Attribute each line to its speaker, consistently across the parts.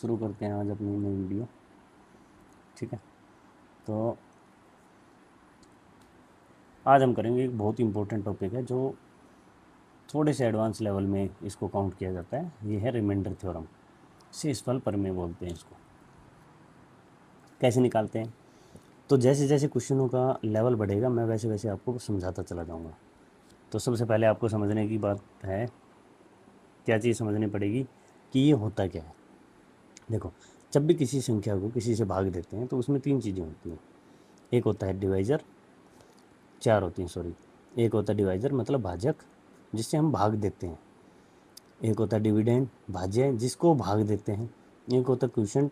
Speaker 1: शुरू करते हैं आज अपनी नई वीडियो। ठीक है, तो आज हम करेंगे एक बहुत ही इम्पोर्टेंट टॉपिक है जो थोड़े से एडवांस लेवल में इसको काउंट किया जाता है। ये है रिमाइंडर थ्योरम, शेषफल प्रमेय बोलते हैं इसको। कैसे निकालते हैं? तो जैसे जैसे क्वेश्चनों का लेवल बढ़ेगा मैं वैसे वैसे आपको समझाता चला जाऊँगा। तो सबसे पहले आपको समझने की बात है, क्या चीज़ समझनी पड़ेगी कि ये होता क्या है। देखो, जब भी किसी संख्या को किसी से भाग देते हैं तो उसमें तीन चीज़ें होती हैं। एक होता है डिवाइज़र, चार होती हैं सॉरी। एक होता है डिवाइज़र मतलब भाजक, जिससे हम भाग देते हैं। एक होता है डिविडेंड, भाज्य, जिसको भाग देते हैं। एक होता है क्वोशिएंट,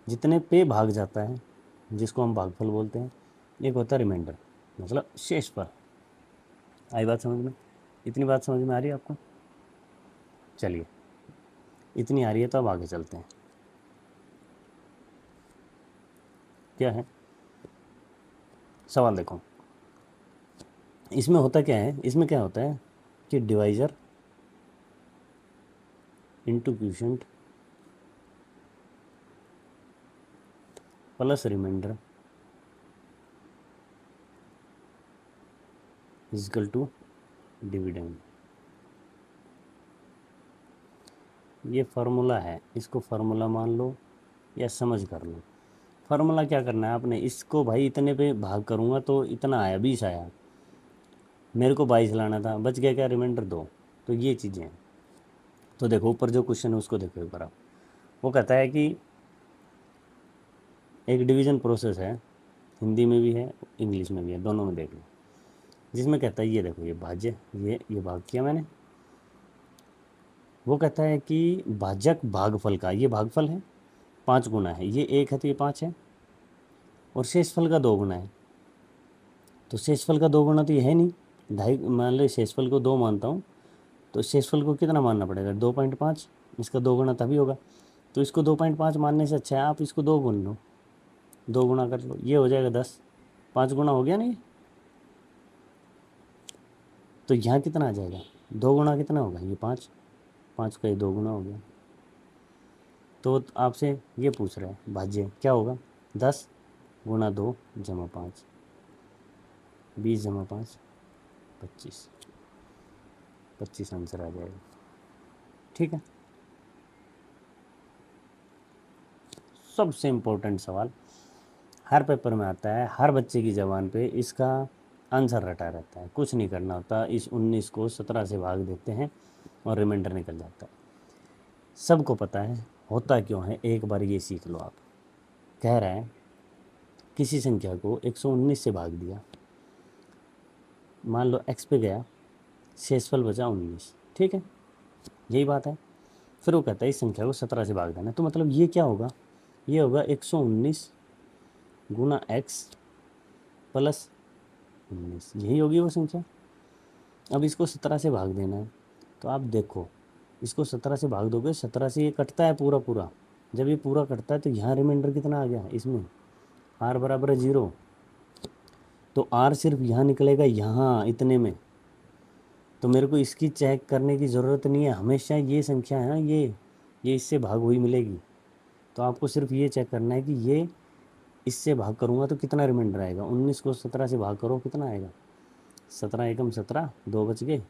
Speaker 1: जितने पे भाग जाता है, जिसको हम भागफल बोलते हैं। एक होता है रिमाइंडर मतलब शेषफल। आई बात समझ में? इतनी बात समझ में आ रही है आपको? चलिए, इतनी आ रही है तो अब आगे चलते हैं। क्या है सवाल? देखो, इसमें होता क्या है, इसमें क्या होता है कि divisor into quotient plus remainder equal to dividend. ये फार्मूला है, इसको फार्मूला मान लो या समझ कर लो। फार्मूला क्या करना है आपने, इसको भाई इतने पे भाग करूँगा तो इतना आया, 20 आया। मेरे को 22 लाना था, बच गया क्या? रिमाइंडर 2। तो ये चीज़ें हैं। तो देखो ऊपर जो क्वेश्चन है उसको देखो एक बार आप। वो कहता है कि एक डिवीज़न प्रोसेस है, हिंदी में भी है इंग्लिश में भी है, दोनों में देख लो। जिसमें कहता है ये देखो, ये भाज्य, ये भाग किया मैंने। वो कहता है कि भाजक भागफल का, ये भागफल है 5 गुना है, ये 1 है तो ये 5 है, और शेषफल का 2 गुना है। तो शेषफल का 2 गुना तो ये है नहीं, ढाई मान लो शेषफल को 2 मानता हूँ, तो शेषफल को कितना मानना पड़ेगा? 2.5। इसका 2 गुना तभी होगा। तो इसको 2.5 मानने से अच्छा है आप इसको 2 गुन लो, 2 गुना कर लो, ये हो जाएगा 10। 5 गुना हो गया नहीं? तो यहाँ कितना आ जाएगा? 2 गुना कितना होगा? ये 5, 5 का ये 2 गुना हो गया। तो आपसे ये पूछ रहा है भाज्य क्या होगा? 10 गुना 2 जमा 5, 20 जमा 5 25, 25 आंसर आ जाएगा। ठीक है, सबसे इम्पोर्टेंट सवाल हर पेपर में आता है, हर बच्चे की ज़बान पे इसका आंसर रटा रहता है। कुछ नहीं करना होता, इस 19 को 17 से भाग देते हैं और रिमाइंडर निकल जाता है। सबको पता है होता क्यों है, एक बार ये सीख लो आप। कह रहा है किसी संख्या को 119 से भाग दिया, मान लो x पे गया, शेषफल बचा 19। ठीक है, यही बात है। फिर वो कहता है इस संख्या को 17 से भाग देना, तो मतलब ये क्या होगा? ये होगा 119 गुना x प्लस 19, यही होगी वो संख्या। अब इसको 17 से भाग देना है, तो आप देखो इसको 17 से भाग दोगे, 17 से ये कटता है पूरा पूरा। जब ये पूरा कटता है तो यहाँ रिमाइंडर कितना आ गया? इसमें r बराबर है 0, तो r सिर्फ यहाँ निकलेगा, यहाँ इतने में। तो मेरे को इसकी चेक करने की ज़रूरत नहीं है, हमेशा ये संख्या है ना, ये इससे भाग हुई मिलेगी। तो आपको सिर्फ ये चेक करना है कि ये इससे भाग करूँगा तो कितना रिमाइंडर आएगा। 19 को 17 से भाग करो, कितना आएगा? 17 एकम 17, 2 बच गए।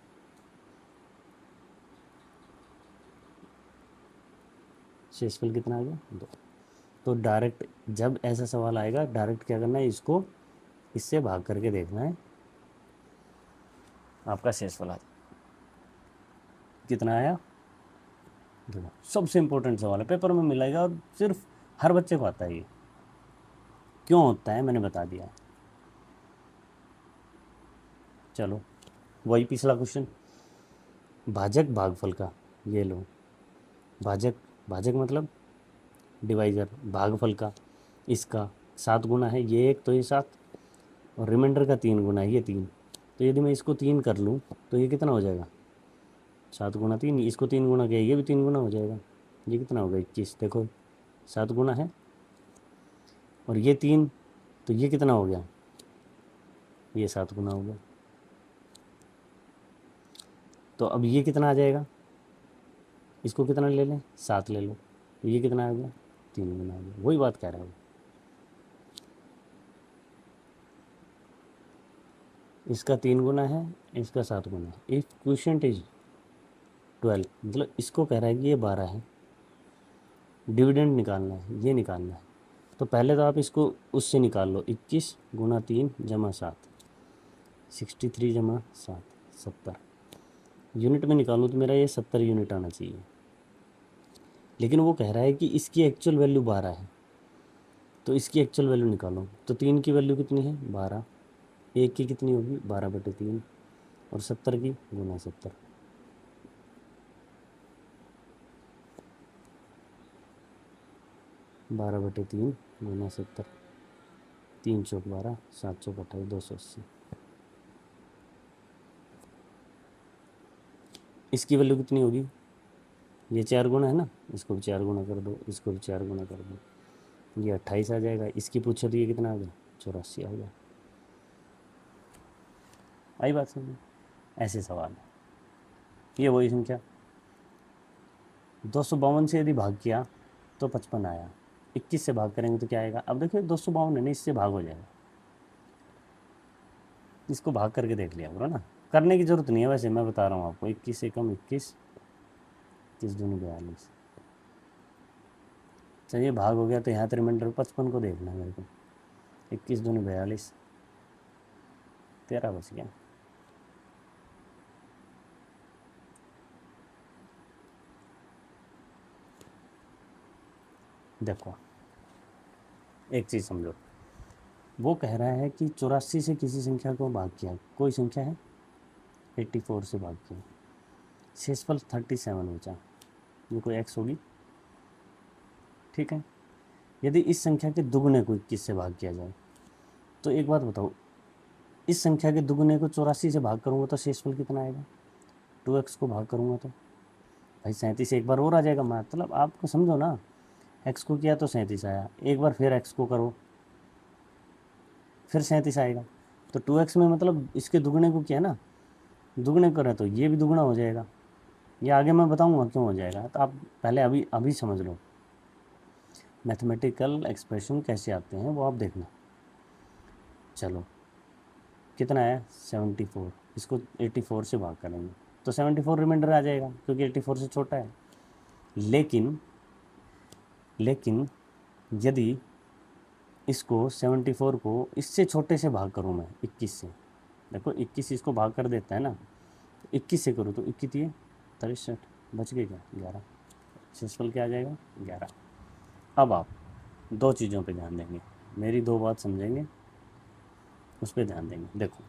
Speaker 1: शेषफल कितना आ गया? 2। तो डायरेक्ट जब ऐसा सवाल आएगा, डायरेक्ट क्या करना है, इसको इससे भाग करके देखना है, आपका शेषफल आ कितना आया? 2। सबसे इम्पोर्टेंट सवाल है, पेपर में मिलेगा और सिर्फ हर बच्चे को आता है। ये क्यों होता है मैंने बता दिया। चलो वही पिछला क्वेश्चन, भाजक भागफल का। ये लो, भाजक, भाजक मतलब डिवाइज़र, भागफल का इसका 7 गुना है, ये 1 तो ये 7, और रिमाइंडर का 3 गुना है, ये 3। तो यदि मैं इसको 3 कर लूँ तो ये कितना हो जाएगा? 7 गुना 3, इसको 3 गुना किया, ये भी 3 गुना हो जाएगा। ये कितना होगा? 21। देखो 7 गुना है और ये 3, तो ये कितना हो गया? ये 7 गुना हो गया। तो अब ये कितना आ जाएगा? इसको कितना ले लें? 7 ले लो, ये कितना आ गया, 3 गुना आ गया। वही बात कह रहा हूँ, इसका 3 गुना है, इसका 7 गुना है। इफ क्वोशिएंट इज 12, मतलब इसको कह रहा है कि ये 12 है, डिविडेंड निकालना है, ये निकालना है। तो पहले तो आप इसको उससे निकाल लो, 21 गुना 3 जमा 7, 63 जमा 7, 70। यूनिट में निकालूँ तो मेरा ये 70 यूनिट आना चाहिए, लेकिन वो कह रहा है कि इसकी एक्चुअल वैल्यू 12 है। तो इसकी एक्चुअल वैल्यू निकालो, तो 3 की वैल्यू कितनी है, 12, 1 की कितनी होगी, 12/3, और 70 की गुना 70। बारह बटे तीन गुना 70, 3 चौक 12, 7 चौक 28, 280। इसकी वैल्यू कितनी होगी, ये 4 गुना है ना, इसको भी 4 गुना कर दो, इसको भी 4 गुना कर दो, ये 28 आ जाएगा। इसकी पूछो तो ये कितना आ गया, 84 आ गया। आई बात समझ? ऐसे सवाल है। ये वही संख्या 252 से यदि भाग किया तो 55 आया, 21 से भाग करेंगे तो क्या आएगा। अब देखिए 252 है ना, इससे भाग हो जाएगा, इसको भाग करके देख लिया करो ना, करने की ज़रूरत नहीं है वैसे, मैं बता रहा हूँ आपको। 21 से कम 21, 30 दूनी 42। चलिए भाग हो गया, तो यहाँ तो रिमाइंडर 55 को देखना है मेरे को। 21 दूनी 42, 13 बच गया। देखो एक चीज़ समझो, वो कह रहा है कि 84 से किसी संख्या को भाग किया, कोई संख्या है 84 से भाग किया, शेषफल 37 बचा, ये कोई एक्स होगी, ठीक है। यदि इस संख्या के दुगने को 21 से भाग किया जाए, तो एक बात बताओ, इस संख्या के दुगने को 84 से भाग करूँगा तो शेषफल कितना आएगा, 2x को भाग करूँगा तो भाई 37 एक बार और आ जाएगा। मतलब आपको समझो ना, x को किया तो 37 आया, एक बार फिर x को करो फिर 37 आएगा। तो 2x में मतलब इसके दुगने को किया ना, दुगने करें तो ये भी दुगना हो जाएगा। ये आगे मैं बताऊंगा क्यों हो जाएगा, तो आप पहले अभी समझ लो मैथमेटिकल एक्सप्रेशन कैसे आते हैं, वो आप देखना। चलो कितना है 74, इसको 84 से भाग करेंगे तो 74 रिमाइंडर आ जाएगा, क्योंकि 84 से छोटा है। लेकिन यदि इसको 74 को इससे छोटे से भाग करूँ मैं 21 से, देखो 21 इसको भाग कर देता है ना, 21 से करूँ तो 21 63 बच गए क्या, 11। शेषफल क्या आ जाएगा, 11। अब आप दो चीज़ों पे ध्यान देंगे, मेरी दो बात समझेंगे, उस पर ध्यान देंगे। देखो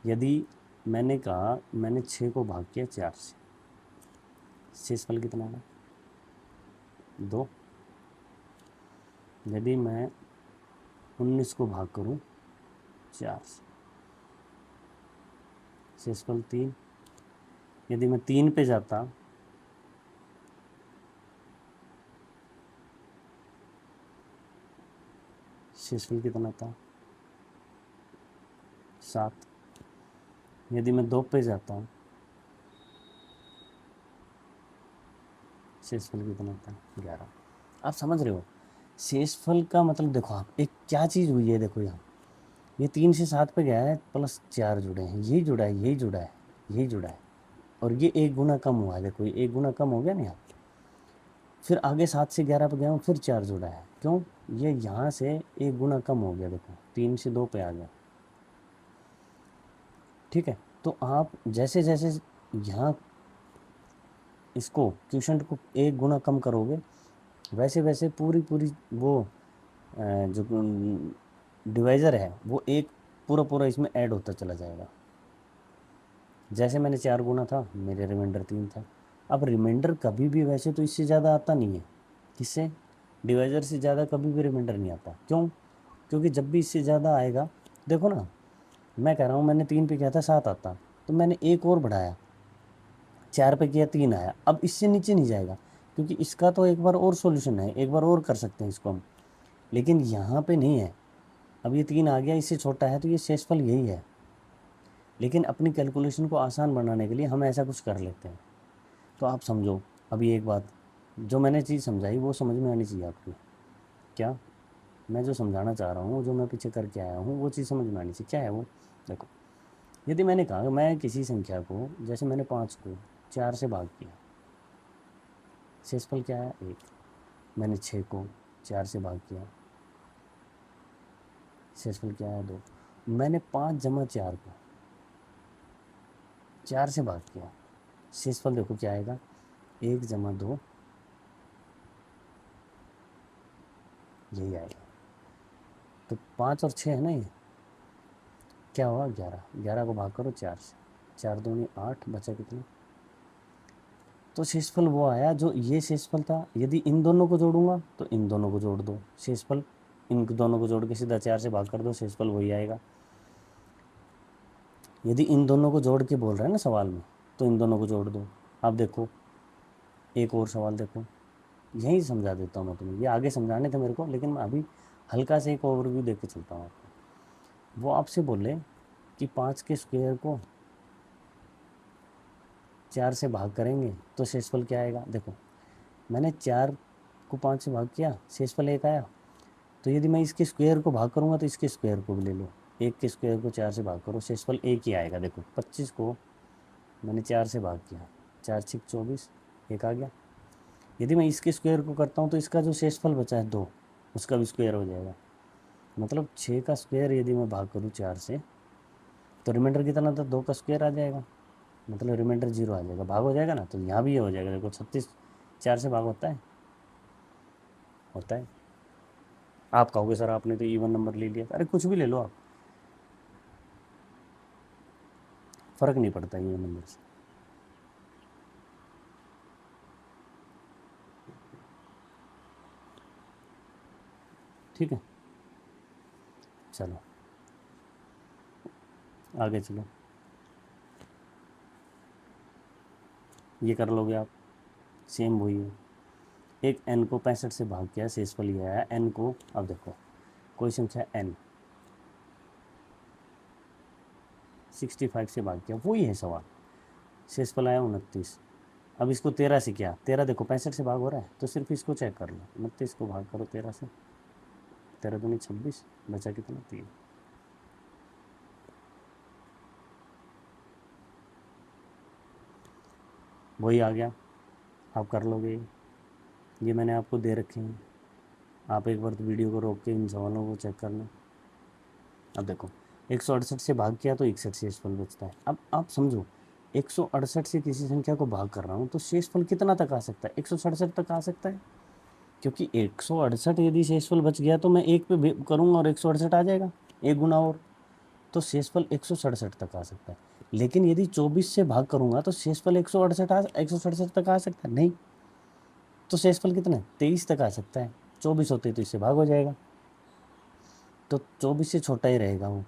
Speaker 1: यदि मैंने कहा मैंने 6 को भाग किया 4 से, शेषफल कितना है, 2। यदि मैं 19 को भाग करूं 4 से, शेषफल 3। यदि मैं 3 पे जाता शेषफल कितना था, 7। यदि मैं 2 पे जाता हूँ शेषफल कितना था, 11। आप समझ रहे हो, शेषफल का मतलब देखो आप एक क्या चीज़ हुई है, देखो यहाँ ये 3 से 7 पे गया है, प्लस 4 जुड़े हैं, यही जुड़ा है, यही जुड़ा है, यही जुड़ा है, और ये 1 गुना कम हुआ है, देखो ये 1 गुना कम हो गया ना यहाँ। फिर आगे 7 से 11 पे गया हूँ, फिर 4 जुड़ा है, क्यों, ये यहाँ से 1 गुना कम हो गया, देखो 3 से 2 पे आ गया, ठीक है। तो आप जैसे जैसे यहाँ इसको क्वोशिएंट को 1 गुना कम करोगे, वैसे वैसे पूरी वो जो डिवाइज़र है वो एक पूरा इसमें ऐड होता चला जाएगा। जैसे मैंने 4 गुना था, मेरे रिमाइंडर 3 था। अब रिमाइंडर कभी भी वैसे तो इससे ज़्यादा आता नहीं है, किससे, डिवाइज़र से ज़्यादा कभी भी रिमाइंडर नहीं आता। क्यों, क्योंकि जब भी इससे ज़्यादा आएगा, देखो ना मैं कह रहा हूँ मैंने 3 पे किया था 7 आता, तो मैंने एक और बढ़ाया, 4 पे किया 3 आया, अब इससे नीचे नहीं जाएगा, क्योंकि इसका तो एक बार और सॉल्यूशन है, एक बार और कर सकते हैं इसको हम, लेकिन यहाँ पे नहीं है। अब ये 3 आ गया, इससे छोटा है, तो ये शेषफल यही है। लेकिन अपनी कैलकुलेशन को आसान बनाने के लिए हम ऐसा कुछ कर लेते हैं। तो आप समझो अभी एक बात, जो मैंने चीज़ समझाई वो समझ में आनी चाहिए आपको। क्या मैं जो समझाना चाह रहा हूँ, जो मैं पीछे करके आया हूँ, वो चीज़ समझ में आनी चाहिए। क्या है वो? देखो, यदि मैंने कहा कि मैं किसी संख्या को, जैसे मैंने 5 को 4 से भाग किया, शेषफल क्या है? 1। मैंने 6 को 4 से भाग किया, शेषफल क्या है? 2। मैंने 5 जमा 4 को 4 से भाग किया, शेषफल देखो क्या आएगा? 1 जमा 2, यही आएगा। तो 5 और 6 है ना, ये क्या हुआ? 11। 11 को भाग करो 4 से, 4 दूनी 8, बचा कितना? तो शेषफल वो आया जो ये शेषफल था। यदि इन दोनों को जोड़ूंगा तो इन दोनों को जोड़ दो, शेषफल इन दोनों को जोड़ के सीधा 4 से भाग कर दो, शेषफल वही आएगा। यदि इन दोनों को जोड़ के बोल रहे हैं ना सवाल में, तो इन दोनों को जोड़ दो। अब देखो एक और सवाल देखो, यही समझा देता हूँ मैं तुम्हें। ये आगे समझाने थे मेरे को, लेकिन मैं अभी हल्का से एक ओवरव्यू दे के चलता हूँ आपको। वो आपसे बोले कि 5 के स्क्वायर को 4 से भाग करेंगे तो शेषफल क्या आएगा? देखो, मैंने 4 को 5 से भाग किया, शेषफल 1 आया। तो यदि मैं इसके स्क्वायर को भाग करूँगा तो इसके स्क्वायर को भी ले लो, 1 के स्क्वायर को 4 से भाग करो, शेषफल 1 ही आएगा। देखो 25 को मैंने 4 से भाग किया, 4 6 24, 1 आ गया। यदि मैं इसके स्क्वायर को करता हूँ तो इसका जो शेषफल बचा है 2, उसका भी स्क्वायर हो जाएगा। मतलब 6 का स्क्वायर यदि मैं भाग करूँ 4 से, तो रिमाइंडर कितना था? 2 का स्क्वायर आ जाएगा, मतलब रिमाइंडर 0 आ जाएगा, भाग हो जाएगा ना। तो यहाँ भी ये हो जाएगा। देखो 36 4 से भाग होता है? होता है। आप कहोगे सर आपने तो इवन नंबर ले लिया। अरे कुछ भी ले लो आप, फ़र्क नहीं पड़ता इवन नंबर से। ठीक है, चलो आगे चलो। ये कर लोगे आप, सेम वही है। एक n को 65 से भाग किया, शेषफल ये आया। n को, अब देखो कोई संख्या n 65 से भाग किया, वही है सवाल। शेषफल आया 29। अब इसको 13 से किया, 13 देखो 65 से भाग हो रहा है, तो सिर्फ इसको चेक कर लो। 29 को भाग करो 13 से, 13 दूनी 26, बचा कितना? 3। वही आ गया, आप कर लोगे। ये मैंने आपको दे रखे हैं, आप एक बार तो वीडियो को रोक के इन सवालों को चेक कर लो। अब देखो 168 से भाग किया तो 61 शेषफल बचता है। अब आप समझो, 168 से किसी संख्या को भाग कर रहा हूँ तो शेषफल कितना तक आ सकता है? 167 तक आ सकता है, क्योंकि 168 यदि शेषफल बच गया तो मैं एक पे करूँगा और 168 आ जाएगा, एक गुना और, तो शेषफल 167 तक आ सकता है। लेकिन यदि 24 से भाग करूँगा तो शेषफल 167 तक आ सकता है? नहीं। तो शेषफल कितना है? 23 तक आ सकता है। 24 होते तो इससे भाग हो जाएगा, तो 24 से छोटा ही रहेगा वो।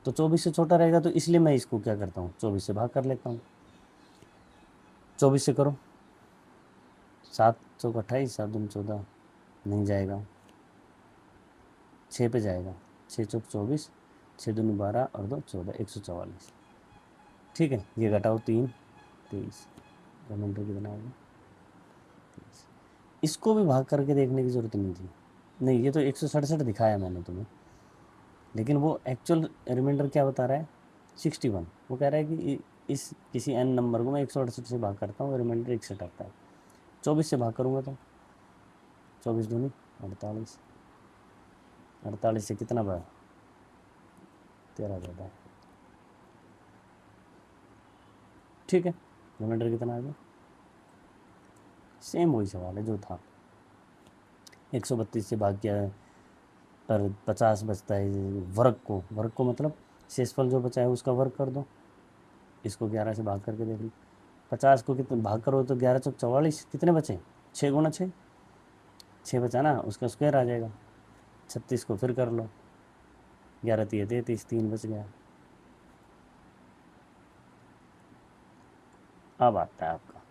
Speaker 1: तो 24 से छोटा रहेगा, तो इसलिए मैं इसको क्या करता हूँ, 24 से भाग कर लेता हूँ। 24 से करो, 7 चौक 28, 7 दूनी 14, नहीं जाएगा, 6 पे जाएगा, 6 चौक 24, 6 दूनी 12 और 2 14, 144। ठीक है, ये घटाओ 3 23, रिमाइंडर कितना आएगा? 23। इसको भी भाग करके देखने की ज़रूरत नहीं थी। नहीं, ये तो 167 दिखाया मैंने तुम्हें, लेकिन वो एक्चुअल रिमाइंडर क्या बता रहा है? 61। वो कह रहा है कि इस किसी n नंबर को मैं 168 से भाग करता हूँ, रिमाइंडर 61 आता है। 24 से भाग करूँगा तो 24 दूनी 48, 48 से कितना बढ़ा? 13 ज़्यादा है। ठीक है, रिमाइंडर कितना आ गया? सेम वही सवाल है जो था। 132 से भाग किया पर 50 बचता है, वर्ग को मतलब शेषफल जो बचा है उसका वर्ग कर दो। इसको 11 से भाग करके देख लो, 50 को कितने भाग करो तो 11 चौक 44, कितने बचे? 6 गुना 6, 6 बचा ना, उसका स्क्वायर आ जाएगा। 36 को फिर कर लो, 11 3 33, 3 बच गया। अब आता है आपका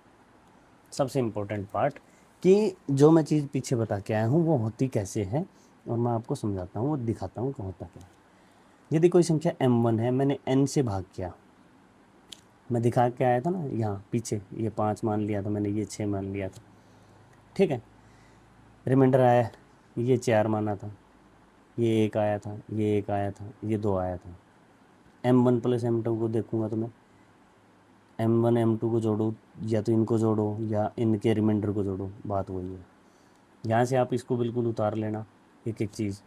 Speaker 1: सबसे इम्पोर्टेंट पार्ट, कि जो मैं चीज़ पीछे बता के आया हूँ वो होती कैसे है, और मैं आपको समझाता हूँ, वो दिखाता हूँ कि होता क्या है। यदि कोई संख्या m1 है, मैंने n से भाग किया, मैं दिखा के आया था ना यहाँ पीछे, ये 5 मान लिया था मैंने, ये 6 मान लिया था। ठीक है, रिमाइंडर आया, ये 4 माना था, ये 1 आया था, ये 1 आया था, ये 2 आया था। m1 प्लस m2 को देखूंगा तो मैं m1 m2 को जोड़ो, या तो इनको जोड़ो या इनके रिमाइंडर को जोड़ो, बात वही है। यहाँ से आप इसको बिल्कुल उतार लेना एक एक चीज़।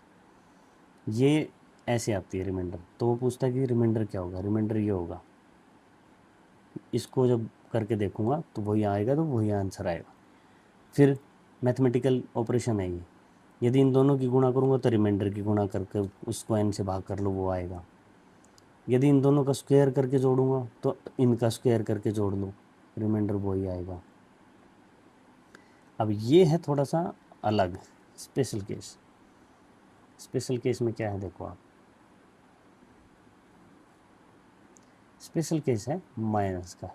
Speaker 1: ये ऐसे आती है रिमाइंडर, तो वो पूछता है कि रिमाइंडर क्या होगा, रिमाइंडर ये होगा। इसको जब करके देखूंगा तो वही आएगा, तो वही आंसर आएगा। फिर मैथमेटिकल ऑपरेशन है ये, यदि इन दोनों की गुणा करूँगा तो रिमाइंडर की गुणा करके उसको n से भाग कर लो, वो आएगा। यदि इन दोनों का स्क्वायर करके जोड़ूंगा तो इनका स्क्वायर करके जोड़ लो, रिमाइंडर वही आएगा। अब ये है थोड़ा सा अलग स्पेशल केस। स्पेशल केस में क्या है देखो आप, स्पेशल केस है माइनस का।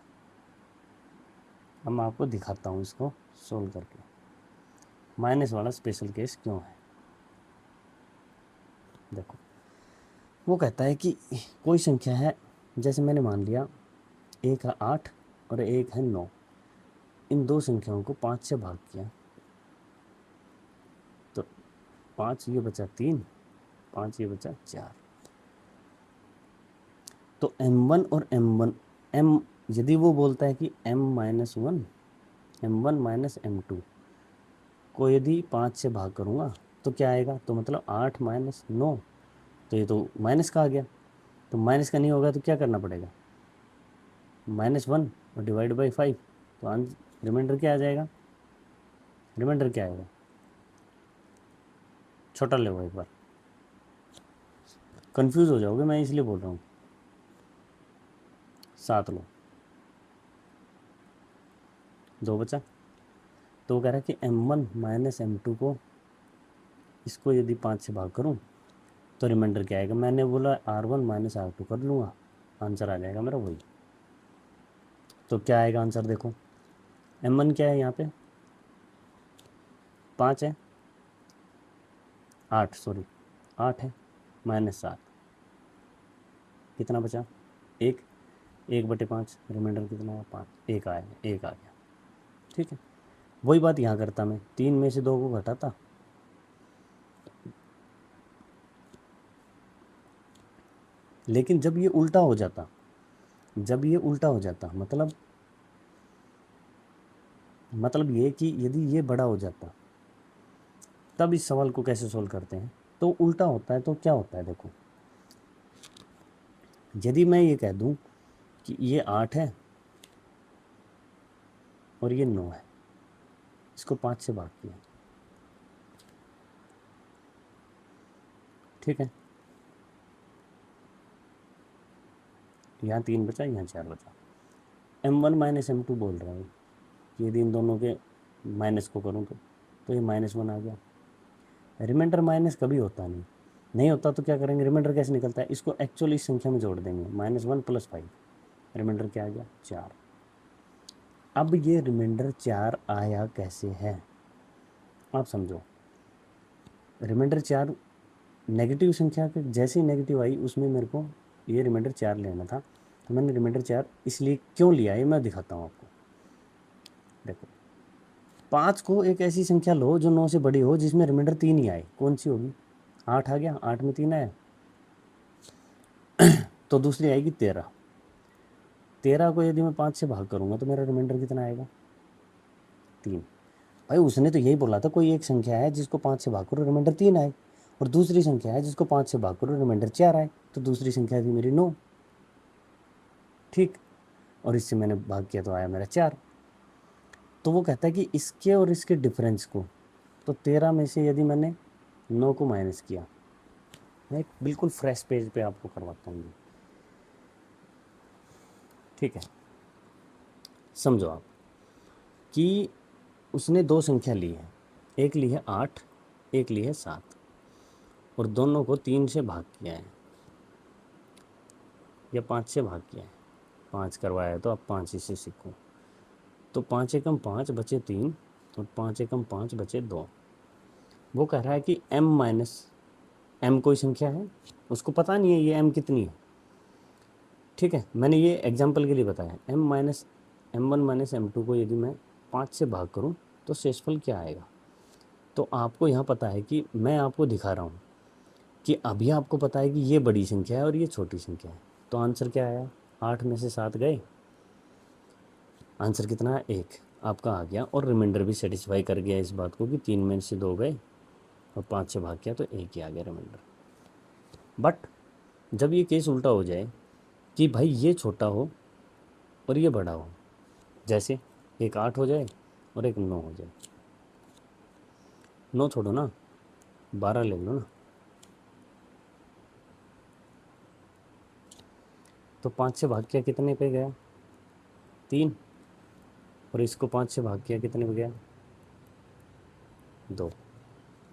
Speaker 1: अब मैं आपको दिखाता हूँ इसको सोल्व करके, माइनस वाला स्पेशल केस क्यों है। देखो, वो कहता है कि कोई संख्या है, जैसे मैंने मान लिया एक है 8 और एक है 9, इन दो संख्याओं को 5 से भाग किया तो 5 ये बचा 3, 5 ये बचा 4। तो m1 और m1 m, यदि वो बोलता है कि m-1 m1 माइनस m2 को यदि 5 से भाग करूँगा तो क्या आएगा, तो मतलब 8 माइनस 9, तो ये तो माइनस का आ गया। तो माइनस का नहीं होगा तो क्या करना पड़ेगा, -1 और डिवाइड बाई 5, तो रिमाइंडर क्या आ जाएगा, रिमाइंडर क्या आएगा, छोटा ले एक बार, कंफ्यूज हो जाओगे, मैं इसलिए बोल रहा हूँ। 7 लो, 2 बचा। तो वो कह रहा है कि m1 माइनस m2 को, इसको यदि 5 से भाग करूँ तो रिमाइंडर क्या आएगा, मैंने बोला r1 माइनस r2 कर लूँगा, आंसर आ जाएगा मेरा वही। तो क्या आएगा आंसर, देखो m1 क्या है यहाँ पे 5 है, 8 सॉरी 8 है, -7, कितना बचा 1, 1/5, रिमाइंडर कितना है 5, 1 आया, 1 आ गया। ठीक है, वही बात यहाँ करता मैं, 3 में से 2 को घटाता, लेकिन जब ये उल्टा हो जाता, जब ये उल्टा हो जाता मतलब ये कि यदि ये बड़ा हो जाता, तब इस सवाल को कैसे सोल्व करते हैं। तो उल्टा होता है तो क्या होता है, देखो यदि मैं ये कह दूं कि ये 8 है और ये 9 है, इसको 5 से भाग किया, ठीक है, यहाँ 3 बचा, यहाँ 4 बचा। m1 माइनस m2 बोल रहा है कि यदि इन दोनों के माइनस को करूँ तो ये -1 आ गया। रिमाइंडर माइनस कभी होता नहीं होता तो क्या करेंगे, रिमाइंडर कैसे निकलता है, इसको एक्चुअली इस संख्या में जोड़ देंगे, -1 + 5, रिमाइंडर क्या आ गया 4। अब ये रिमाइंडर 4 आया कैसे है, आप समझो। रिमाइंडर 4 नेगेटिव संख्या के जैसे ही नेगेटिव आई उसमें मेरे को ये रिमाइंडर 4 लेना था, तो मैंने रिमाइंडर 4 इसलिए क्यों लिया ये मैं दिखाता हूँ आपको। देखो 5 को एक ऐसी संख्या लो जो 9 से बड़ी हो, जिसमें रिमाइंडर 3 ही आए, कौन सी होगी, 8 आ गया, 8 में 3 आया, तो दूसरी आएगी 13। 13 को यदि मैं 5 से भाग करूँगा तो मेरा रिमाइंडर कितना आएगा 3। भाई उसने तो यही बोला था कोई एक संख्या है जिसको 5 से भाग करो रिमाइंडर 3 आए, और दूसरी संख्या है जिसको 5 से भाग करो रिमाइंडर 4 आए, तो दूसरी संख्या थी मेरी 9, ठीक, और इससे मैंने भाग किया तो आया मेरा 4। तो वो कहता है कि इसके और इसके डिफरेंस को, तो 13 में से यदि मैंने 9 को माइनस किया, मैं एक बिल्कुल फ्रेश पेज पे आपको करवाता हूँ, ठीक है, समझो आप कि उसने 2 संख्या ली है, एक ली है 8, एक ली है 7, और दोनों को 3 से भाग किया है या 5 से भाग किया है, 5 करवाया है तो अब 5 इसे सीखो, तो 5 एकम 5 बचे 3 और 5 एकम 5 बचे 2। वो कह रहा है कि m कोई संख्या है, उसको पता नहीं है ये m कितनी है, ठीक है, मैंने ये एग्जाम्पल के लिए बताया, m-1 माइनस m2 को यदि मैं 5 से भाग करूं तो शेषफल क्या आएगा। तो आपको यहाँ पता है कि मैं आपको दिखा रहा हूँ कि अभी आपको पता है कि ये बड़ी संख्या है और ये छोटी संख्या है। तो आंसर क्या आया, 8 में से 7 गए, आंसर कितना है 1 आपका आ गया। और रिमाइंडर भी सेटिस्फाई कर गया इस बात को कि 3 में से 2 गए और 5 से भाग किया तो 1 ही आ गया रिमाइंडर। बट जब ये केस उल्टा हो जाए कि भाई ये छोटा हो और ये बड़ा हो, जैसे एक 8 हो जाए और एक 9 हो जाए, 9 छोड़ो ना, 12 ले लो ना, तो 5 से भाग किया कितने पे गया 3, और इसको 5 से भाग किया कितने पे गया 2।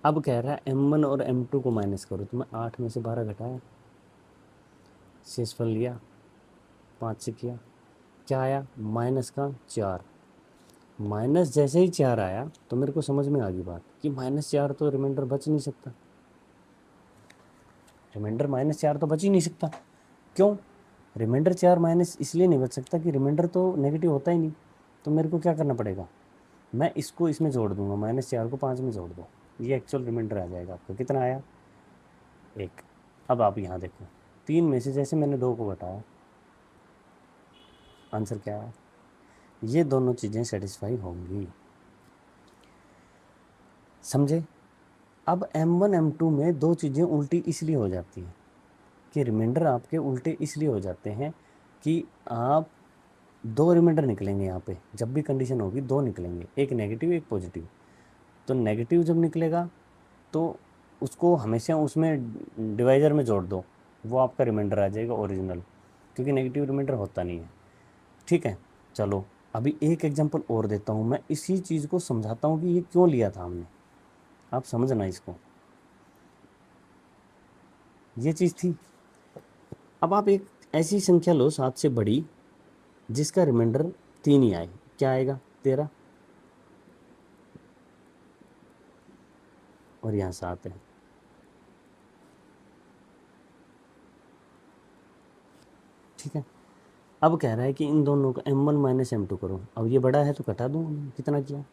Speaker 1: अब कह रहा है M1 और M2 को माइनस करो, तो मैं 8 में से 12 घटाया, शेषफल लिया, 5 से किया, क्या आया माइनस का 4। माइनस जैसे ही 4 आया तो मेरे को समझ में आ गई बात कि -4 तो रिमाइंडर बच नहीं सकता, रिमाइंडर -4 तो बच ही नहीं सकता। क्यों, रिमाइंडर 4 माइनस इसलिए नहीं बच सकता कि रिमाइंडर तो नेगेटिव होता ही नहीं। तो मेरे को क्या करना पड़ेगा, मैं इसको इसमें जोड़ दूंगा, -4 को 5 में जोड़ दो, ये एक्चुअल रिमाइंडर आ जाएगा आपका। कितना आया 1। अब आप यहाँ देखो, 3 में से जैसे मैंने 2 को घटाया, आंसर क्या है, ये दोनों चीज़ें सेटिस्फाई होंगी, समझे। अब M1 M2 में दो चीज़ें उल्टी इसलिए हो जाती हैं कि रिमाइंडर आपके उल्टे इसलिए हो जाते हैं कि आप 2 रिमाइंडर निकलेंगे यहाँ पे, जब भी कंडीशन होगी 2 निकलेंगे, एक नेगेटिव एक पॉजिटिव। तो नेगेटिव जब निकलेगा तो उसको हमेशा उसमें डिवाइज़र में जोड़ दो, वो आपका रिमाइंडर आ जाएगा ओरिजिनल, क्योंकि नेगेटिव रिमाइंडर होता नहीं है। ठीक है, चलो अभी एक एग्जांपल और देता हूँ, मैं इसी चीज़ को समझाता हूँ कि ये क्यों लिया था हमने, आप समझना इसको। ये चीज़ थी। अब आप एक ऐसी संख्या लो 7 से बड़ी जिसका रिमाइंडर 3 ही आए, क्या आएगा 13, और यहाँ 7 है। ठीक है, अब कह रहा है कि इन दोनों का M1 माइनस M2 करो। अब ये बड़ा है तो घटा दूँ, कितना किया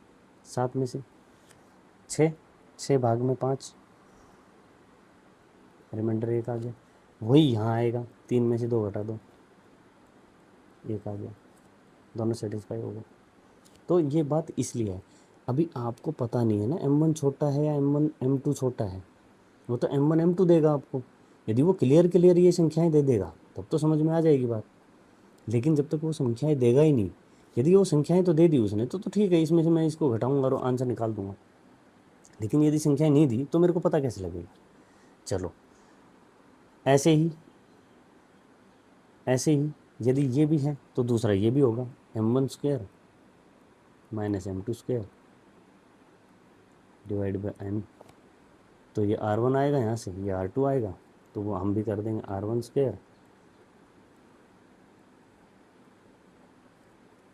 Speaker 1: 7 में से 6, 6 भाग में 5, रिमाइंडर 1 आ गया। वही यहाँ आएगा, 3 में से 2 घटा दो, 1 आ गया, दोनों सेटिस्फाई हो गए। तो ये बात इसलिए है, अभी आपको पता नहीं है ना M1 छोटा है या M1 M2 छोटा है, वो तो M1 M2 देगा आपको। यदि वो क्लियर ये संख्याएं दे देगा तब तो समझ में आ जाएगी बात, लेकिन जब तक वो संख्याएं देगा ही नहीं, यदि वो संख्याएं तो दे दी उसने तो ठीक है, इसमें से मैं इसको घटाऊंगा और आंसर निकाल दूंगा, लेकिन यदि संख्याएं नहीं दी तो मेरे को पता कैसे लगेगा। चलो ऐसे ही यदि ये भी है तो दूसरा ये भी होगा, M1 square minus M2 square divide by n। तो ये R1 आएगा, यहाँ से ये R2 आएगा, तो वो हम भी कर देंगे R1 स्क्वायर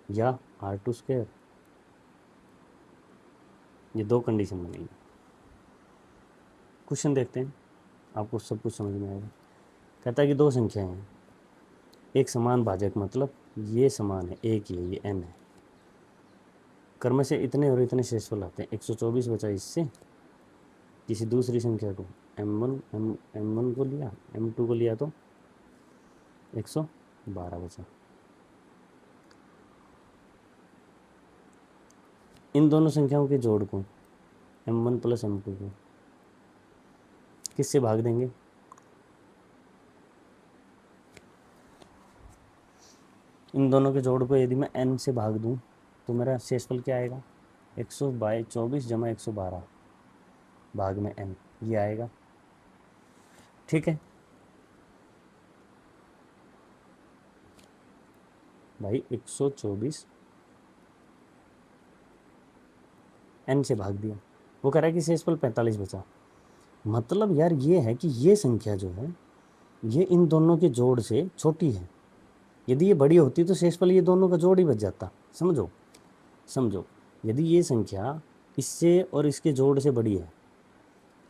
Speaker 1: या R2 स्क्वायर। ये दो कंडीशन बनेगी। क्वेश्चन देखते हैं, आपको सब कुछ समझ में आएगा। कहता है कि दो संख्याएं हैं, एक समान भाजक, मतलब ये समान है, एक ही है, ये n है, क्रम से इतने और इतने शेषफल आते हैं। 124 बचा इससे, किसी दूसरी संख्या को M1 को लिया, M2 को लिया तो 112 बचा। इन दोनों संख्याओं के जोड़ को M1 प्लस M2 को किससे भाग देंगे, इन दोनों के जोड़ को यदि मैं n से भाग दूं तो मेरा शेषफल क्या आएगा, 124 जमा 112 भाग में n, ये आएगा। ठीक है भाई, 124 n से भाग दिया, वो कह रहा है कि शेषफल 45 बचा। मतलब यार ये है कि ये संख्या जो है ये इन दोनों के जोड़ से छोटी है, यदि ये बड़ी होती तो शेषफल ये दोनों का जोड़ ही बच जाता। समझो यदि ये संख्या इससे और इसके जोड़ से बड़ी है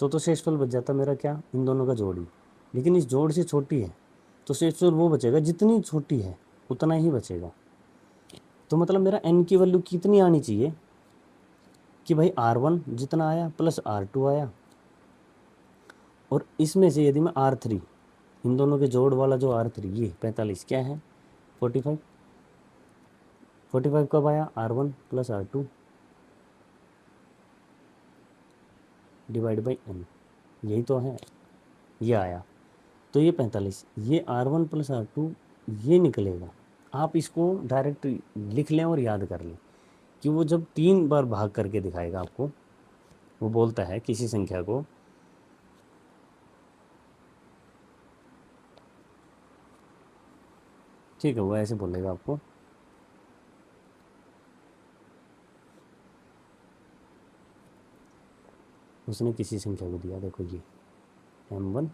Speaker 1: तो शेषफल बच जाता मेरा क्या, इन दोनों का जोड़ ही, लेकिन इस जोड़ से छोटी है तो शेषफल वो बचेगा जितनी छोटी है उतना ही बचेगा। तो मतलब मेरा n की वैल्यू कितनी आनी चाहिए, कि भाई R1 जितना आया प्लस R2 आया, और इसमें से यदि मैं R3, इन दोनों के जोड़ वाला जो R3 ये 45 क्या है 45, 45 कब आया R1 plus R2 divide by n, यही तो है, ये आया। तो ये 45, ये R1 प्लस R2 ये निकलेगा। आप इसको डायरेक्ट लिख लें और याद कर लें कि वो जब 3 बार भाग करके दिखाएगा आपको, वो बोलता है किसी संख्या को ठीक है, वो ऐसे बोलेगा आपको उसने किसी संख्या को दिया, देखो ये M1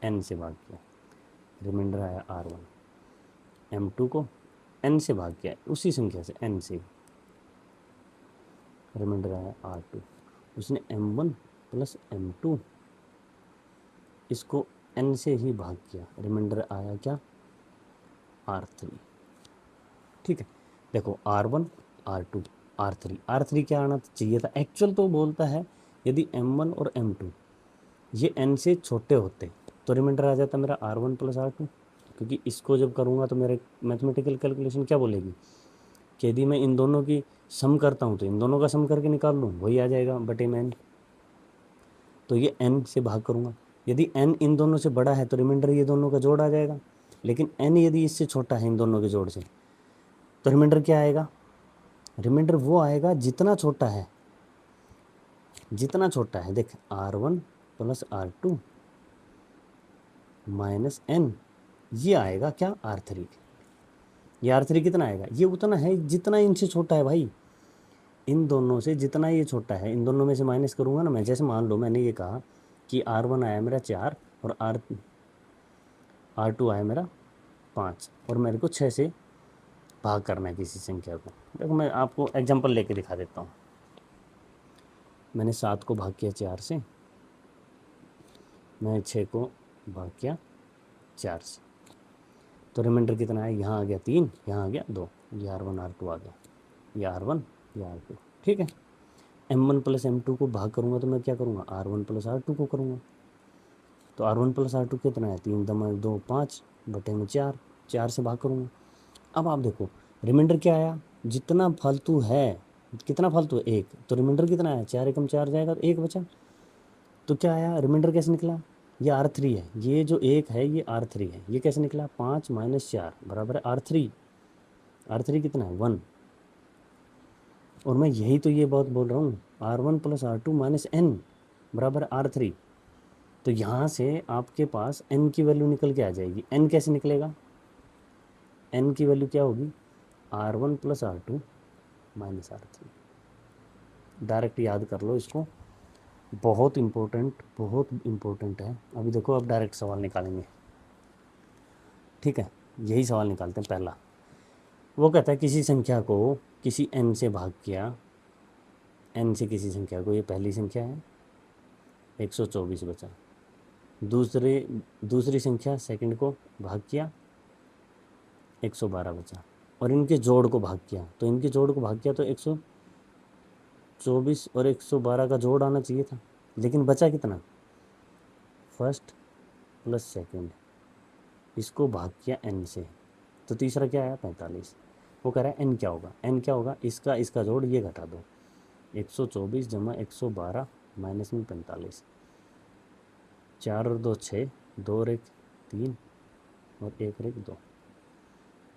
Speaker 1: n से भाग किया, रिमाइंडर आया R1, M2 को n से भाग किया उसी संख्या से n से, रिमाइंडर आया R2, उसने M1 प्लस M2 इसको n से ही भाग किया, रिमाइंडर आया क्या R3। ठीक है, देखो R1 R2 R3, R3 क्या आना चाहिए था एक्चुअल, तो बोलता है यदि M1 और M2 ये n से छोटे होते तो रिमाइंडर आ जाता मेरा R1 प्लस R2, क्योंकि इसको जब करूँगा तो मेरे मैथमेटिकल कैलकुलेशन क्या बोलेगी कि यदि मैं इन दोनों की सम करता हूँ तो इन दोनों का सम करके निकाल लूँ, वही आ जाएगा बटे में n, तो ये n से भाग करूँगा, यदि n इन दोनों से बड़ा है तो रिमाइंडर ये दोनों का जोड़ आ जाएगा, लेकिन n यदि इससे छोटा है इन दोनों के जोड़ से तो रिमाइंडर क्या आएगा, रिमाइंडर वो आएगा जितना छोटा है, जितना छोटा है देख R1 plus R2 minus n, ये आएगा क्या R3, ये R3 कितना आएगा, ये उतना है जितना इनसे छोटा है भाई, इन दोनों से जितना ये छोटा है, इन दोनों में से माइनस करूँगा ना मैं, जैसे मान लो मैंने ये कहा कि R1 आया मेरा 4 और R2 आया मेरा 5 और मेरे को 6 से भाग करना है किसी संख्या को। देखो मैं आपको एग्जांपल लेके दिखा देता हूँ, मैंने 7 को भाग किया 4 से, मैं 6 को भाग किया 4 से, तो रिमाइंडर कितना है, यहाँ आ गया 3, यहाँ आ गया 2, ये R1 R2 आ गया, ये R1 ये R2। ठीक है, M1 प्लस M2 को भाग करूँगा तो मैं क्या करूँगा R1 प्लस R2 को करूँगा, तो R1 प्लस R2 कितना है 3 दमा 2 5 बटे में 4, 4 से भाग करूँगा। अब आप देखो रिमाइंडर क्या आया, जितना फालतू है, कितना फालतू है 1, तो रिमाइंडर कितना है 4 एकम 4 जाएगा तो 1 बचा, तो क्या आया रिमाइंडर कैसे निकला, ये R3 है, ये जो 1 है ये R3 है, ये कैसे निकला 5 माइनस 4 बराबर है R3, R3 कितना है 1, और मैं यही तो ये बात बोल रहा हूँ R1 plus R2 minus n बराबर R3, तो यहाँ से आपके पास n की वैल्यू निकल के आ जाएगी, n कैसे निकलेगा, n की वैल्यू क्या होगी R1 plus R2 minus R3, direct याद कर लो इसको, बहुत इम्पोर्टेंट है। अभी देखो अब डायरेक्ट सवाल निकालेंगे, ठीक है, यही सवाल निकालते हैं। पहला वो कहता है किसी संख्या को किसी n से भाग किया, n से किसी संख्या को, ये पहली संख्या है 124 बचा, दूसरी संख्या सेकंड को भाग किया 112 बचा, और इनके जोड़ को भाग किया, तो इनके जोड़ को भाग किया तो 124 और 112 का जोड़ आना चाहिए था, लेकिन बचा कितना, फर्स्ट प्लस सेकंड, इसको भाग किया n से, तो तीसरा क्या आया 45। वो कह रहा है n क्या होगा, n क्या होगा, इसका जोड़ ये घटा दो, 124 जमा 112 माइनस में 45, 4 और 2 6, 2 और 1 3 और 1 और 1 2,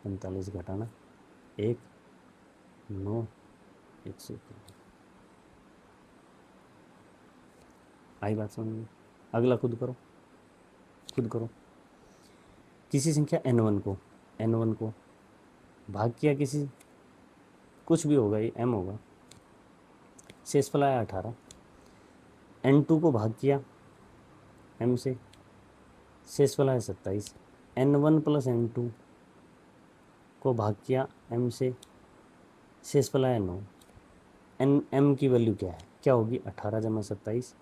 Speaker 1: 45 घटाना 1 9 103। आई बात समझ में, अगला खुद करो, किसी संख्या n1 को भाग किया किसी, कुछ भी होगा ये m होगा, शेषफल आया 18, n2 को भाग किया m से, शेषफल आया 27, n1 प्लस n2 को भाग किया m से, शेषफल आया 9, m की वैल्यू क्या होगी 18 जमा 27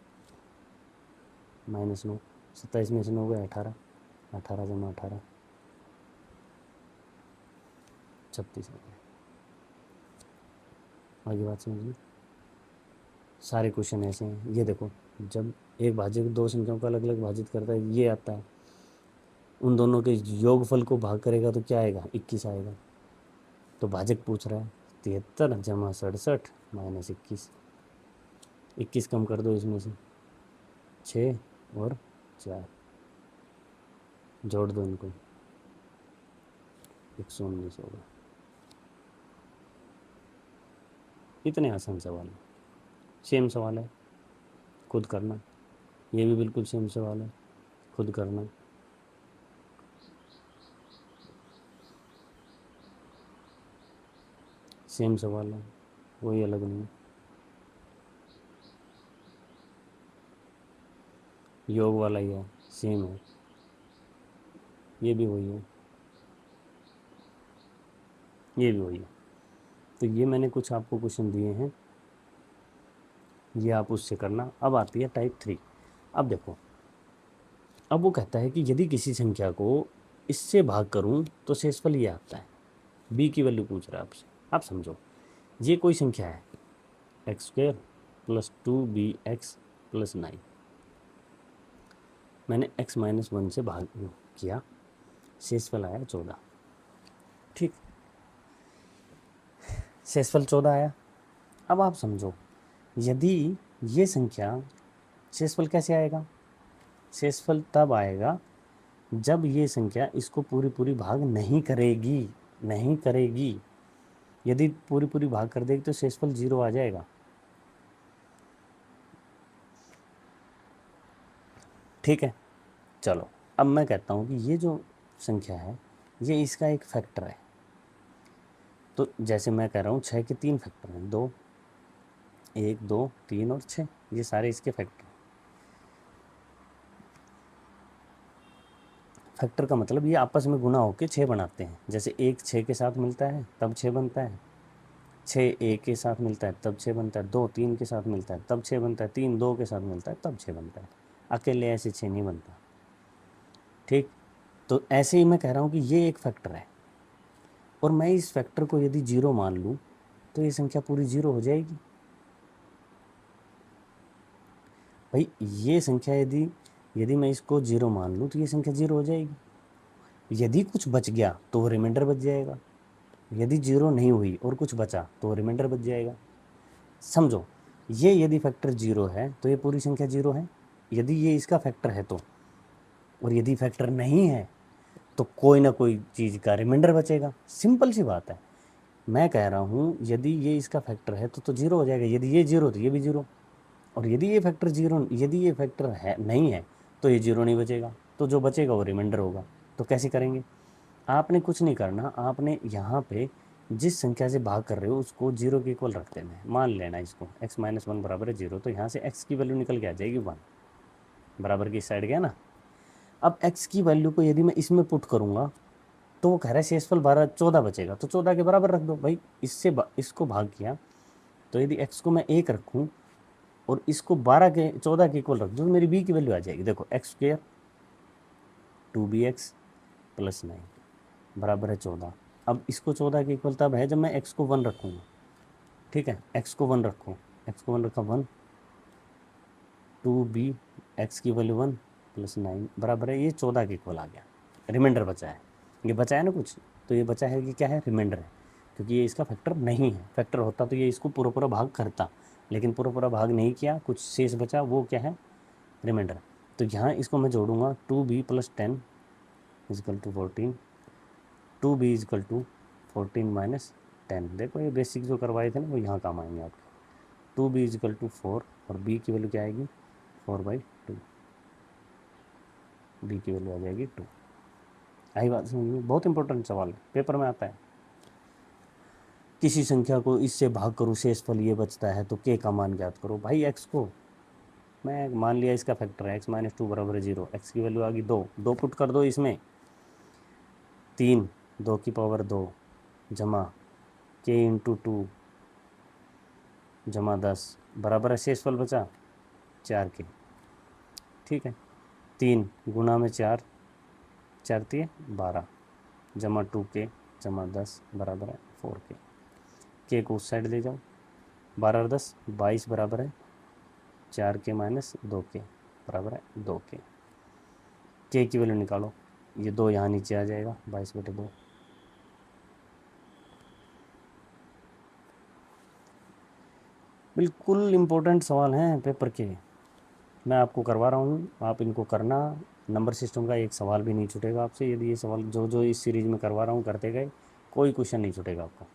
Speaker 1: माइनस 9, 27 में से 9 गया 18, 18 जमा 18 36 हो गया। आगे बात समझिए, सारे क्वेश्चन ऐसे हैं। ये देखो, जब एक भाजक दो संख्याओं को अलग अलग भाजित करता है, ये आता है, उन दोनों के योगफल को भाग करेगा तो क्या आएगा, 21 आएगा। तो भाजक पूछ रहा है 73 जमा 67 माइनस 21, 21 कम कर दो इसमें से, 6 और 4 जोड़ दो इनको, 119 होगा। इतने आसान सवाल है। सेम सवाल है, खुद करना। ये भी बिल्कुल सेम सवाल है, खुद करना। सेम सवाल है, कोई अलग नहीं। योग वाला ही है, सेम है। ये भी वही है, ये भी वही है। तो ये मैंने कुछ आपको क्वेश्चन दिए हैं, ये आप उससे करना। अब आती है टाइप 3। अब देखो, अब वो कहता है कि यदि किसी संख्या को इससे भाग करूं तो शेषफल ये आता है। बी की वैल्यू पूछ रहा है आपसे। आप समझो, ये कोई संख्या है x² + 2bx + 9। मैंने x-1 से भाग किया, शेषफल आया 14। ठीक, शेषफल 14 आया। अब आप समझो, यदि ये संख्या, शेषफल कैसे आएगा, शेषफल तब आएगा जब ये संख्या इसको पूरी पूरी भाग नहीं करेगी, नहीं करेगी। यदि पूरी पूरी भाग कर देगी तो शेषफल 0 आ जाएगा। ठीक है, चलो अब मैं कहता हूँ कि ये जो संख्या है ये इसका एक फैक्टर है। तो जैसे मैं कह रहा हूँ 6 के 3 फैक्टर हैं, 2, 1, 2, 3 और 6, ये सारे इसके फैक्टर। फैक्टर का मतलब ये आपस में गुना होकर 6 बनाते हैं। जैसे 1 6 के साथ मिलता है तब 6 बनता है, 6 1 के साथ मिलता है तब 6 बनता है, 2 3 के साथ मिलता है तब 6 बनता है, 3 2 के साथ मिलता है तब 6 बनता है। अकेले ऐसे 6 नहीं बनता। ठीक, तो ऐसे ही मैं कह रहा हूँ कि ये एक फैक्टर है, और मैं इस फैक्टर को यदि 0 मान लूँ तो ये संख्या पूरी 0 हो जाएगी। भाई ये संख्या यदि यदि मैं इसको 0 मान लूँ तो ये संख्या 0 हो जाएगी। यदि कुछ बच गया तो रिमाइंडर बच जाएगा, यदि 0 नहीं हुई और कुछ बचा तो रिमाइंडर बच जाएगा। समझो, ये यदि फैक्टर 0 है तो ये पूरी संख्या 0 है, यदि ये इसका फैक्टर है तो, और यदि फैक्टर नहीं है तो कोई ना कोई चीज़ का रिमाइंडर बचेगा। सिंपल सी बात है। मैं कह रहा हूँ यदि ये इसका फैक्टर है तो 0 हो जाएगा, यदि ये 0 तो ये भी 0, और यदि ये फैक्टर 0, यदि ये फैक्टर है नहीं है तो ये 0 नहीं बचेगा, तो जो बचेगा वो रिमाइंडर होगा। तो कैसे करेंगे, आपने कुछ नहीं करना, आपने यहाँ पे जिस संख्या से भाग कर रहे हो उसको 0 के इक्वल रख देना है। मान लेना इसको x-1 बराबर है 0, तो यहाँ से x की वैल्यू निकल के आ जाएगी 1, बराबर की साइड गया ना। अब x की वैल्यू को यदि मैं इसमें पुट करूँगा तो वो कह रहा है शेषफल 14 बचेगा, तो 14 के बराबर रख दो भाई। इसको भाग किया, तो यदि x को मैं 1 रखूँ और इसको 14 के इक्वल रख दो तो मेरी b की वैल्यू आ जाएगी। देखो x² 2bx + 9 बराबर है 14। अब इसको 14 के इक्वल तब है जब मैं x को 1 रखूँगा। ठीक है, x को 1 रखो, x को 1 रखा 1, 2b x की वैल्यू 1 + 9 बराबर है, ये 14 के इक्वल आ गया। रिमाइंडर बचा है, ये बचा है ना कुछ, तो ये बचा है कि क्या है, रिमाइंडर है, क्योंकि ये इसका फैक्टर नहीं है। फैक्टर होता तो ये इसको पूरा पूरा भाग करता, लेकिन पूरा पूरा भाग नहीं किया, कुछ शेष बचा, वो क्या है, रिमाइंडर। तो यहाँ इसको मैं जोड़ूंगा 2b + 10 = 14, 2b = 14 - 10। देखो ये बेसिक जो करवाए थे ना वो यहाँ काम आएंगे आपके। 2b = 4 और b की वैल्यू क्या आएगी, 4/2, b की वैल्यू आ जाएगी 2। आई बात समझ में, बहुत इंपॉर्टेंट सवाल है, पेपर में आता है। किसी संख्या को इससे भाग करो शेषफल ये बचता है तो k का मान ज्ञात करो। भाई x को मैं मान लिया इसका फैक्टर है, x-2 बराबर है 0, x की वैल्यू आ गई 2, 2 पुट कर दो इसमें, 3 2 की पावर 2 जमा k × 2 जमा 10 बराबर है, शेषफल बचा 4k। ठीक है, 3 गुना में 4, 4 3 12 जमा 2k जमा 10 बराबर है 4k। k को उस साइड ले जाओ, 12 और 10 22 बराबर है 4k माइनस 2k बराबर है 2k। के की वैल्यू निकालो, ये 2 यहाँ नीचे आ जाएगा 22/2। बिल्कुल इम्पोर्टेंट सवाल हैं पेपर के, मैं आपको करवा रहा हूँ, आप इनको करना। नंबर सिस्टम का एक सवाल भी नहीं छूटेगा आपसे यदि ये सवाल जो जो इस सीरीज़ में करवा रहा हूँ करते गए, कोई क्वेश्चन नहीं छूटेगा आपको।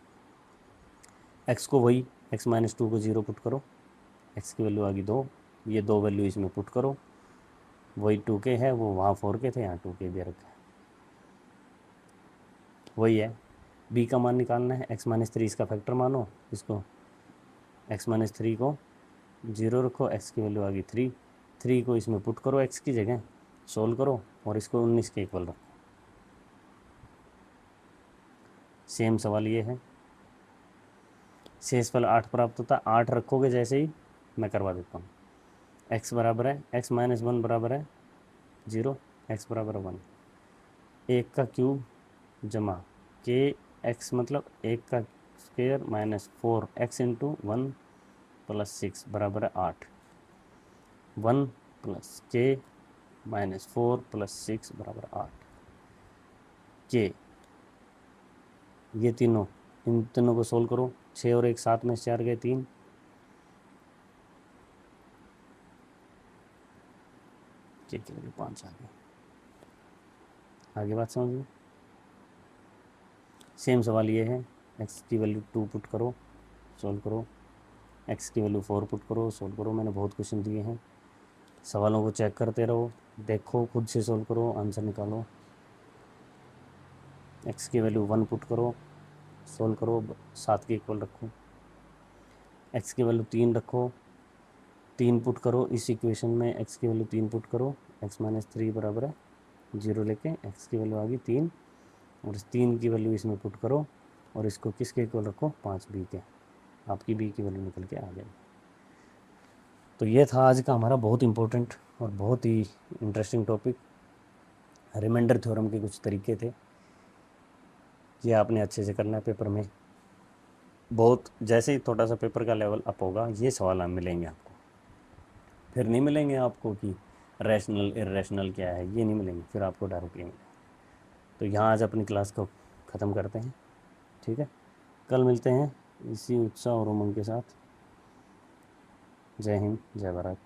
Speaker 1: एक्स को वही x-2 को 0 पुट करो, एक्स की वैल्यू आ गई 2, ये 2 वैल्यू इसमें पुट करो, वही 2k है, वो वहाँ 4k थे, यहाँ 2k दे रखा है, वही है। b का मान निकालना है, x-3 इसका फैक्टर मानो, इसको x-3 को 0 रखो, x की वैल्यू आ गई 3, 3 को इसमें पुट करो x की जगह, सोल्व करो और इसको 19 के इक्वल रखो। सेम सवाल ये है, शेषफल 8 प्राप्त होता है, 8 रखोगे जैसे ही, मैं करवा देता हूँ। x बराबर है x-1 बराबर है 0, x बराबर है 1, 1 का क्यूब जमा के x मतलब 1 का square minus 4x into 1 plus 6 बराबर है 8, 1 प्लस के माइनस 4 प्लस 6 बराबर 8 के। ये तीनों, इन तीनों को सोल्व करो, 6 और 1 7 में 4 गए 3, के की वैल्यू 5 आ गई। आगे बात समझ लो। सेम सवाल ये है, x की वैल्यू 2 पुट करो, सोल्व करो, x की वैल्यू 4 पुट करो, सोल्व करो। मैंने बहुत क्वेश्चन दिए हैं, सवालों को चेक करते रहो, देखो, खुद से सोल्व करो, आंसर निकालो। x की वैल्यू 1 पुट करो, सोल्व करो, 7 के इक्वल रखो। x की वैल्यू 3 रखो, 3 पुट करो इस इक्वेशन में, x की वैल्यू 3 पुट करो, x-3 बराबर है 0 लेके x की वैल्यू आ गई 3, और इस 3 की वैल्यू इसमें पुट करो और इसको किसके इक्वल रखो, 5 b के, आपकी b की वैल्यू निकल के आ जाएगी। तो ये था आज का हमारा बहुत इम्पोर्टेंट और बहुत ही इंटरेस्टिंग टॉपिक, रिमाइंडर थ्योरम के कुछ तरीके थे। ये आपने अच्छे से करना है पेपर में, बहुत जैसे ही थोड़ा सा पेपर का लेवल अप होगा ये सवाल मिलेंगे आपको, फिर नहीं मिलेंगे आपको कि रैशनल इरेशनल क्या है, ये नहीं मिलेंगे, फिर आपको डायरेक्टली मिलेंगे। तो यहाँ आज अपनी क्लास को ख़त्म करते हैं, ठीक है, कल मिलते हैं इसी उत्साह और उमंग के साथ। जय हिंद, जय भारत।